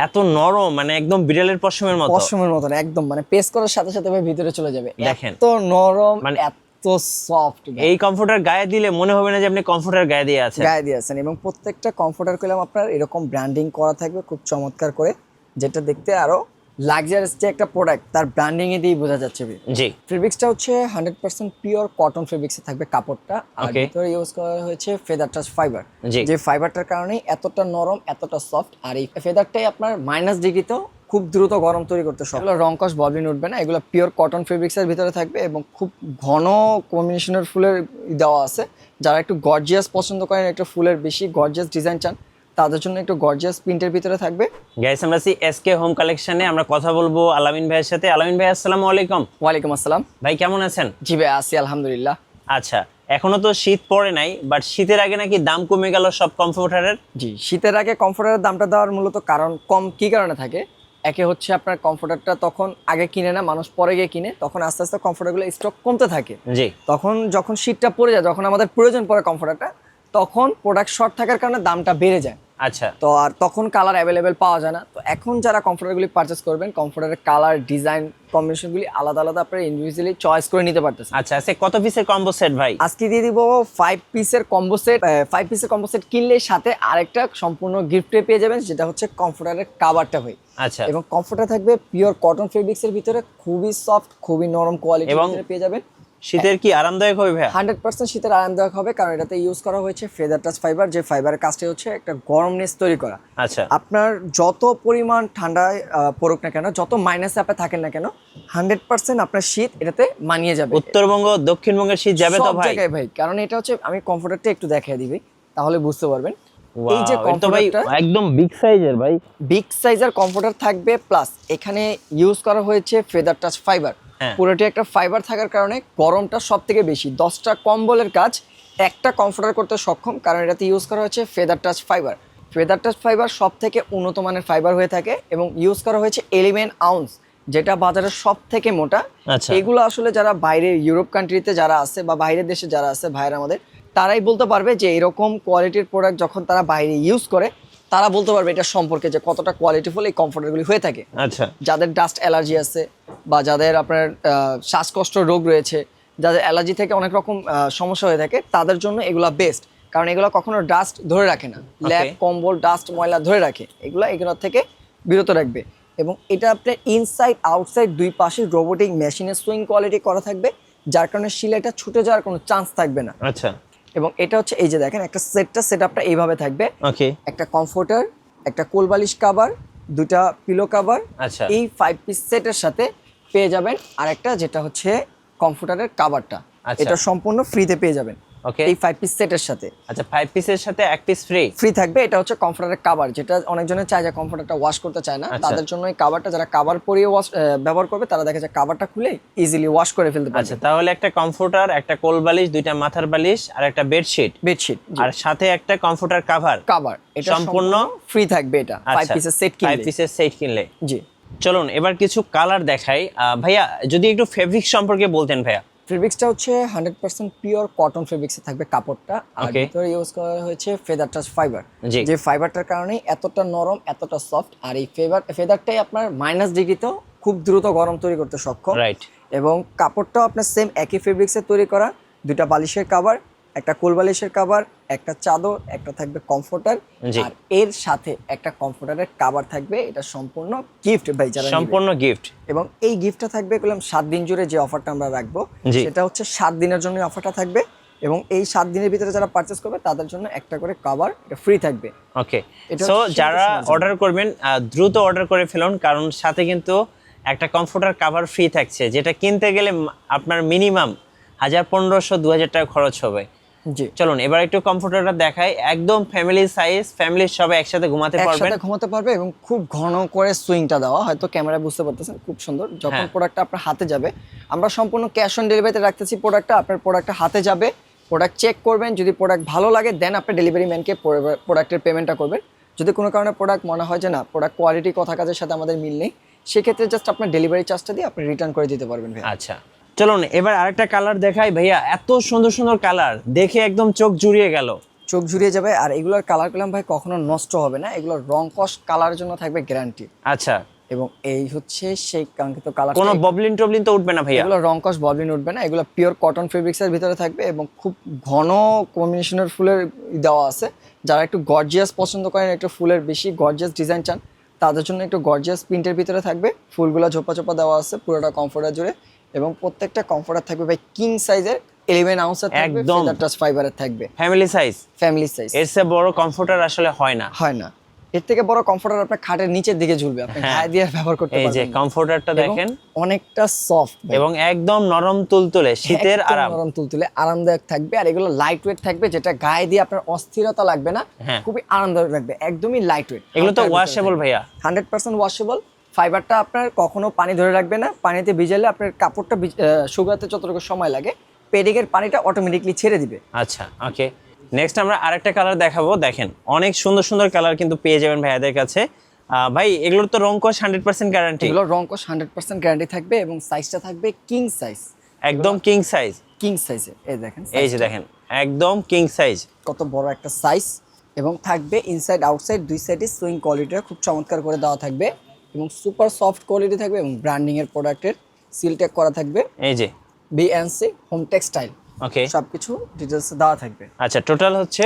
এত নরম, মানে একদম বিড়ালের পশমের মতো। পশমের মতন একদম, মানে প্রেস করার সাথে সাথে ভাই ভিতরে চলে যাবে। দেখেন এত নরম, মানে এত সফট, এই কমফোর্টার গায়ে দিলে মনে হবে না যে আপনি কমফোর্টার গায়ে দিয়ে আছেন। গায়ে দিয়ে আছেন। এবং প্রত্যেকটা কমফোর্টার কইলাম আপনার এরকম ব্র্যান্ডিং করা থাকবে খুব চমৎকার করে, যেটা দেখতে আরো লাক্সারিয়াস যে একটা প্রোডাক্ট তার ব্র্যান্ডিং এ দিয়েই বোঝা যাচ্ছে। জি, ফেব্রিক্সটা হচ্ছে 100% পিওর কটন ফেব্রিক্সে থাকবে কাপড়টা, আর Okay. ভিতরে ইউজ করা হয়েছে ফেদার টাচ ফাইবার, জি। যে ফাইবারটার কারণে এতটা নরম, এতটা সফট। আর এই ফেদারটাই আপনার মাইনাস ডিগ্রিতেও খুব দ্রুত গরম তৈরি করতে সক্ষম। এগুলো রং কস ববলিন উঠবে না, এগুলো পিওর কটন ফেব্রিক্সের ভিতরে থাকবে এবং খুব ঘন কম্বিনেশনের ফুলের দেওয়া আছে। যারা একটু গর্জিয়াস পছন্দ করেন, একটু ফুলের বেশি গর্জিয়াস ডিজাইন চান, তাদের জন্য একটু গর্জিয়াস প্রিন্টের ভিতরে থাকবে। গাইস আমরা আছি এসকে হোম কালেকশনে, আমরা কথা বলবো আলামিন ভাইয়ের সাথে। আলামিন ভাই আসসালামু আলাইকুম। ওয়ালাইকুম আসসালাম। ভাই কেমন আছেন? জি ভাই আছি আলহামদুলিল্লাহ। আচ্ছা, এখনো তো শীত পড়ে নাই, বাট শীতের আগে নাকি দাম কমে গেল সব কমফোর্টারের। জি, শীতের আগে কমফোর্টারের দামটা দেওয়ার মূলত কারণ কম কি কারণে থাকে, একে হচ্ছে আপনার কমফোর্টারটা তখন আগে কিনে না, মানুষ পরে গিয়ে কিনে, তখন আস্তে আস্তে কমফোর্টারগুলো স্টক কমতে থাকে। জি, তখন যখন শীতটা পড়ে যায়, যখন আমাদের প্রয়োজন পড়ে কমফোর্টারটা, তখন প্রোডাক্ট শর্ট থাকার কারণে দামটা বেড়ে যায়। আচ্ছা, তো আর তখন কালার অ্যাভেলেবেল পাওয়া যায় না। তো এখন যারা কমফোর্টারগুলি পারচেস করবেন, কমফোর্টারের কালার ডিজাইন কম্বিনেশনগুলি আলাদা আলাদা আপনারা ইন্ডিভিজুয়ালি চয়েস করে নিতে পারতেছেন। আচ্ছা আচ্ছা, কত পিসের কম্বো সেট ভাই? আজকে দিয়ে দিব 5 পিসের কম্বো সেট। 5 পিসের কম্বো সেট কিনলে সাথে আরেকটা সম্পূর্ণ গিফটে পেয়ে যাবেন, যেটা হচ্ছে কমফোর্টারের কাভারটা ভাই। আচ্ছা, এবং কমফোর্টার থাকবে পিওর কটন ফেব্রিক্সের ভিতরে, খুবই সফট, খুবই নরম কোয়ালিটির এবং ভিতরে পেয়ে যাবেন। শীতের কি আরামদায়ক হবে ভাই? 100% শীতের আরামদায়ক হবে, কারণ এটাতে ইউজ করা হয়েছে ফেদার টাচ ফাইবার, যে ফাইবারের কাজটা হচ্ছে একটা গরমনেস তৈরি করা। আচ্ছা, আপনার যত পরিমাণ ঠান্ডায় পড়ুক না কেন, যত মাইনাস আপে থাকেন না কেন, 100% আপনার শীত এটাতে মানিয়ে যাবে। উত্তরবঙ্গ দক্ষিণবঙ্গের শীত যাবে তো সব ভাই? জায়গায় ভাই, কারণ এটা হচ্ছে, আমি কমফোর্টারটা একটু দেখিয়ে দিবি তাহলে বুঝতে পারবেন। এই যে Wow, এটা তো ভাই কমফোর্টারটা একদম বিগ সাইজের ভাই। বিগ সাইজের কমফোর্টার থাকবে, প্লাস এখানে ইউজ করা হয়েছে ফেদার টাচ ফাইবার। হ্যাঁ। পুরোটি একটা ফাইবার থাকার কারণে গরমটা সব থেকে বেশি, 10টা কম্বলের কাজ একটা কমফোর্টার করতে সক্ষম, কারণ এটাতে ইউজ করা হয়েছে feather touch fibre. Feather touch fibre সব থেকে উন্নত মানের ফাইবার হয়ে থাকে, এবং ইউজ করা হয়েছে 11 আউন্স, যেটা বাজারের সব থেকে মোটা। আচ্ছা। এগুলো আসলে যারা বাইরে ইউরোপ কান্ট্রিতে যারা আছে বা বাইরের দেশে যারা আছে ভাইয়ের আমাদের, তারাই বলতে পারবে যে এরকম কোয়ালিটির প্রোডাক্ট যখন তারা বাইরে ইউজ করে, তারা বলতে পারবে এটা সম্পর্কে যে কতটা কোয়ালিটিফুল এই কমফোর্টারগুলি হয়ে থাকে। আচ্ছা, যাদের ডাস্ট অ্যালার্জি আছে, বা যাদের আপনার শ্বাসকষ্ট রোগ রয়েছে, যাদের অ্যালার্জি থেকে অনেক রকম সমস্যা হয়ে থাকে, তাদের জন্য এগুলা বেস্ট, কারণ এগুলো কখনো ডাস্ট ধরে রাখে না। ল্যাপ, কম্বল, ডাস্ট, ময়লা ধরে রাখে, এগুলো থেকে বিরত রাখবে। এবং এটা আপনার ইনসাইড আউটসাইড দুই পাশে রোবোটিক মেশিনের সুইং কোয়ালিটি করা থাকবে, যার কারণে সিলাইটা ছুটে যাওয়ার কোনো চান্স থাকবে না। আচ্ছা, এবং এটা হচ্ছে, এই যে দেখেন, একটা সেট আপটা এইভাবে থাকবে। ওকে, একটা কমফোর্টার, একটা কোলবালিশ কাভার, দুটা পিলো কাভার। আচ্ছা, এই 5 পিস সেটের সাথে পেয়ে যাবেন আরেকটা, যেটা হচ্ছে কমফোর্টারের কাভারটা। আচ্ছা। এটা সম্পূর্ণ ফ্রিতে পেয়ে যাবেন ওকে। এই 5 পিস সেটের সাথে। আচ্ছা, 5 পিসের সাথে 1 পিস ফ্রি। ফ্রি থাকবে। এটা হচ্ছে কমফোর্টারের কাভার, যেটা অনেকজনের চায় যে কমফোর্টারটা ওয়াশ করতে চায় না, আচ্ছা। তাদের জন্য এই কাভারটা, যারা কাভার পরিয়ে ব্যবহার করবে, তারা দেখে যে কাভারটা খুলে ইজিলি ওয়াশ করে ফেলতে আচ্ছা, পারবে। তাহলে একটা কমফোর্টার, একটা কোল বালিশ, দুইটা মাথার বালিশ আর একটা বেডশিট, বেডশিট আর সাথে একটা কমফোর্টার কভার। কাভার, এটা সম্পূর্ণ ফ্রি থাকবে। এটা 5 পিসের সেট 5 কিনলে। পিসের সেট কিনলে। জি। চলুন এবার কিছু কালার দেখাই। ভাইয়া যদি একটু ফেব্রিক সম্পর্কে বলতেন ভাইয়া। ফেব্রিক্সটা হচ্ছে 100% পিওর কটন ফেব্রিক্সে থাকবে কাপড়টা, আর Okay. ভিতরে ইউজ করা হয়েছে ফেদার টাচ ফাইবার, জি। যে ফাইবারটার কারণে এতটা নরম, এতটা সফট। আর এই ফেদারটাই আপনার মাইনাস ডিগ্রিতেও খুব দ্রুত গরম তৈরি করতে সক্ষম। রাইট। এবং কাপড়টাও আপনার সেম একই ফেব্রিক্সে তৈরি করা, দুটা বালিশের কাভার, একটা কোল বালিশের কাভার, একটা চাদর, একটা থাকবে কমফোর্টার, জি। আর এর সাথে একটা কমফোর্টারের কাভার থাকবে। এটা সম্পূর্ণ গিফট ভাই, যারা নিবে। সম্পূর্ণ গিফট। এবং এই গিফটটা থাকবে বললাম 7 দিন জুড়ে, যে অফারটা আমরা রাখবো জি। সেটা হচ্ছে 7 দিনের জন্য অফারটা থাকবে। এবং এই 7 দিনের ভিতরে যারা পারচেস করবে, তাদের জন্য একটা করে কভার এটা ফ্রি থাকবে। ওকে, এটা সো হচ্ছে যারা শীতের সময় অর্ডার করবেন দ্রুত অর্ডার করে ফেলুন, কারণ সাথে কিন্তু একটা কমফোর্টার কভার ফ্রি থাকছে, যেটা কিনতে গেলে আপনার মিনিমাম 1500-2000 টাকা খরচ হবে। জি। চলুন এবার একটু কমফোর্টারটা দেখাই। একদম ফ্যামিলি সাইজ, ফ্যামিলির সবাই একসাথে ঘুমাতে পারবেন। একসাথে ঘুমাতে পারবে, এবং খুব ঘন করে সুইংটা দেওয়া, হয়তো ক্যামেরায় বুঝতে পারতেছেন, খুব সুন্দর। যখন হ্যাঁ। প্রোডাক্টটা আপনার হাতে যাবে, আমরা সম্পূর্ণ ক্যাশ অন ডেলিভারিতে রাখতেছি প্রোডাক্টটা। আপনার প্রোডাক্টটা হাতে যাবে, প্রোডাক্ট চেক করবেন, যদি প্রোডাক্ট ভালো লাগে দেন আপনি ডেলিভারি ম্যানকে প্রোডাক্টের পেমেন্টটা করবেন। যদি কোনো কারণে প্রোডাক্ট মনে হয় যে না, প্রোডাক্ট কোয়ালিটি কথা কাজের সাথে আমাদের মিল নেই, সেক্ষেত্রে জাস্ট আপনার ডেলিভারি চার্জটা দিয়ে আপনি রিটার্ন করে দিতে পারবেন ভাই। আচ্ছা, চলুন এবার আরেকটা কালার দেখাই ভাইয়া। এত সুন্দর সুন্দর কালার দেখে একদম চোখ জুড়িয়ে গেল। চোখ জুড়িয়ে যাবে। আর এগুলোর কালারগুলো ভাই কখনো নষ্ট হবে না, এগুলোর রং কস কালারের জন্য থাকবে গ্যারান্টি। আচ্ছা, এবং এই হচ্ছে সেই কাঙ্ক্ষিত কালার। কোনো ববলিন টবলিন তো উঠবে না ভাইয়া? এগুলো রং কস ববলিন উঠবে না, এগুলো পিওর কটন ফেব্রিক্সের ভিতরে থাকবে এবং খুব ঘন কম্বিনেশনের ফুলের দেওয়া আছে। যারা একটু গর্জিয়াস পছন্দ করেন, একটু ফুলের বেশি গর্জিয়াস ডিজাইন চান, তাদের জন্য একটু গর্জিয়াস প্রিন্টের ভিতরে থাকবে। ফুলগুলো ঝোপা ঝোপা দেওয়া আছে পুরোটা কমফোর্টার জুড়ে, এবং প্রত্যেকটা কমফোর্টার থাকবে ভাই কিং সাইজের 11 আউন্সের থাকবে, একদম ফেদার টাচ ফাইবারের থাকবে, ফ্যামিলি সাইজ। Family size. এর চেয়ে বড় কমফোর্টার আসলে হয় না। হয় না, এর থেকে বড় কমফোর্টার আপনার খাটের নিচের দিকে ঝুলবে, আপনি গায়ে দিয়ে ব্যবহার করতে এই যে পারবেন। কমফোর্টারটা দেখেন, অনেকটা সফট এবং একদম নরম তুলতুলে, শীতের একদম আরাম। নরম তুলতুলে আরামদায়ক থাকবে। আর এগুলো লাইট ওয়েট থাকবে, যেটা গায়ে দিয়ে আপনার অস্থিরতা লাগবে না, হ্যাঁ। খুবই আরামদায়ক লাগবে, একদমই লাইট ওয়েট। এগুলো তো ওয়াশেবল ভাইয়া? 100% ওয়াশেবল। ফাইবারটা আপনার কখনো পানি ধরে রাখবে না, পানিতে ভিজালে আপনার কাপড়টা শুকাতে যতটুকু সময় লাগে, পেডিকের পানিটা অটোমেটিকলি ছেড়ে দিবে। আচ্ছা, ওকে। নেক্সট আমরা আরেকটা কালার দেখাবো। দেখেন অনেক সুন্দর সুন্দর কালার কিন্তু পেয়ে যাবেন ভাইয়াদের কাছে। ভাই এগুলোর তো রং কস 100% গ্যারান্টি? এগুলো রং কস 100% গ্যারান্টি থাকবে, এবং সাইজটা থাকবে কিং সাইজ, একদম কিং সাইজ। কিং সাইজে। এই দেখেন, এই যে দেখেন একদম কিং সাইজ, কত বড় একটা সাইজ। এবং থাকবে ইনসাইড আউটসাইড দুই সাইডে সুইং কোয়ালিটিটা খুব চমৎকার করে দেওয়া থাকবে, এবং সুপার সফট কোয়ালিটি থাকবে, এবং ব্র্যান্ডিং এর প্রোডাক্টের সিল ট্যাগ করা থাকবে। এই যে বিএনসি হোম টেক্সটাইল, ওকে, সবকিছু ডিটেইলস দেওয়া থাকবে। আচ্ছা, টোটাল হচ্ছে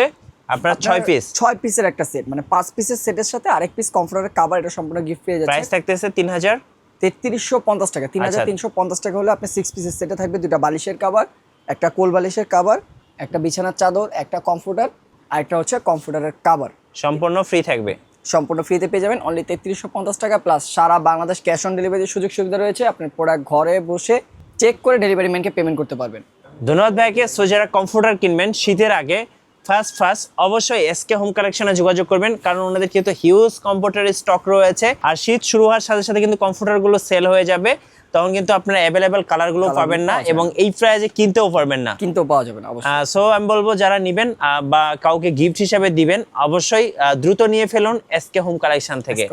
আপনার 6 পিস। 6 পিসের একটা সেট, মানে 5 পিসের সেটের সাথে আরেক পিস কমফোর্টারের কভার, এটা সম্পূর্ণ গিফট পেয়ে যাচ্ছে। প্রাইস থাকতেছে 3000 3350 টাকা। 3350 টাকা হলে আপনি 6 পিসের সেটে থাকবে দুটো বালিশের কভার, একটা কোল বালিশের কভার, একটা বিছানার চাদর, একটা কমফোর্টার, আর একটা হচ্ছে কমফোর্টারের কভার। সম্পূর্ণ ফ্রি থাকবে, সম্পূর্ণ ফ্রিতে পেয়ে যাবেন অনলি 3350 টাকা, প্লাস সারা বাংলাদেশ ক্যাশ অন ডেলিভারির সুযোগ সুবিধা রয়েছে। আপনার প্রোডাক্ট ঘরে বসে চেক করে ডেলিভারি ম্যানকে পেমেন্ট করতে পারবেন। ধন্যবাদ ভাইকে। সো যারা কমফোর্টার কিনবেন শীতের আগে ফার্স্ট অবশ্যই এসকে হোম কালেকশনে যোগাযোগ করবেন, কারণ ওনাদের কিন্তু হিউজ কমফোর্টারের স্টক রয়েছে। আর শীত শুরু হওয়ার সাথে সাথে কিন্তু কমফোর্টারগুলো সেল হয়ে যাবে, তখন কিন্তু আপনারা অ্যাভেলেবেল কালারগুলো পাবেন না, এবং এই প্রাইসে কিনতেও পারবেন না, কিনতেও পাওয়া যাবে না অবশ্যই। সো আমি বলবো যারা নেবেন বা কাউকে গিফট হিসেবে দিবেন, অবশ্যই দ্রুত নিয়ে ফেলুন এসকে হোম কালেকশন থেকে।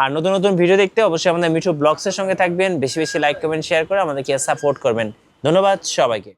আর নতুন নতুন ভিডিও দেখতে অবশ্যই আমাদের মিঠু ব্লগসের সঙ্গে থাকবেন, বেশি বেশি লাইক কমেন্ট শেয়ার করে আমাদেরকে সাপোর্ট করবেন। ধন্যবাদ সবাইকে।